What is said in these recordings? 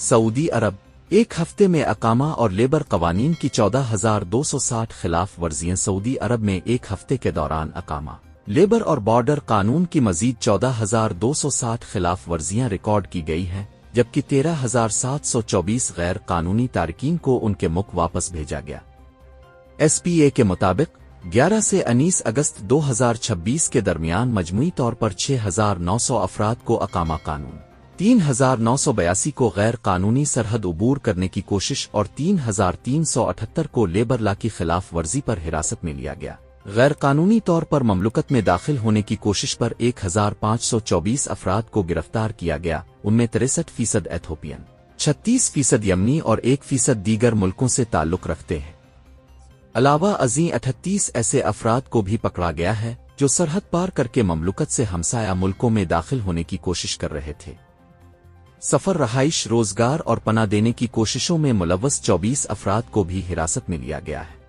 سعودی عرب ایک ہفتے میں اقامہ اور لیبر قوانین کی 14,260 خلاف ورزیاں سعودی عرب میں ایک ہفتے کے دوران اقامہ، لیبر اور بارڈر قانون کی مزید 14,260 خلاف ورزیاں ریکارڈ کی گئی ہیں، جبکہ 13,724 غیر قانونی تارکین کو ان کے ملک واپس بھیجا گیا۔ ایس پی اے کے مطابق 11 سے 19 اگست 2026 کے درمیان مجموعی طور پر 6,900 افراد کو اقامہ قانون، 3,982 کو غیر قانونی سرحد عبور کرنے کی کوشش اور 3,378 کو لیبر لا کی خلاف ورزی پر حراست میں لیا گیا۔ غیر قانونی طور پر مملکت میں داخل ہونے کی کوشش پر 1,524 افراد کو گرفتار کیا گیا، ان میں 63% ایتھوپین، 36% یمنی اور 1% دیگر ملکوں سے تعلق رکھتے ہیں۔ علاوہ ازیں 38 ایسے افراد کو بھی پکڑا گیا ہے جو سرحد پار کر کے مملکت سے ہمسایہ ملکوں میں داخل ہونے کی کوشش کر رہے تھے۔ سفر، رہائش، روزگار اور پناہ دینے کی کوششوں میں ملوث 24 افراد کو بھی حراست میں لیا گیا ہے۔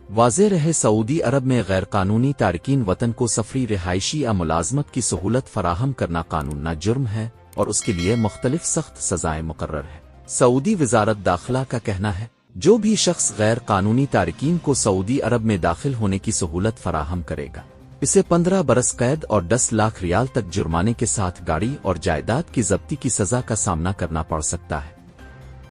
واضح رہے، سعودی عرب میں غیر قانونی تارکین وطن کو سفری، رہائشی یا ملازمت کی سہولت فراہم کرنا قانونی جرم ہے اور اس کے لیے مختلف سخت سزائیں مقرر ہیں۔ سعودی وزارت داخلہ کا کہنا ہے جو بھی شخص غیر قانونی تارکین کو سعودی عرب میں داخل ہونے کی سہولت فراہم کرے گا، اسے 15 برس قید اور 10 لاکھ ریال تک جرمانے کے ساتھ گاڑی اور جائیداد کی ضبطی کی سزا کا سامنا کرنا پڑ سکتا ہے۔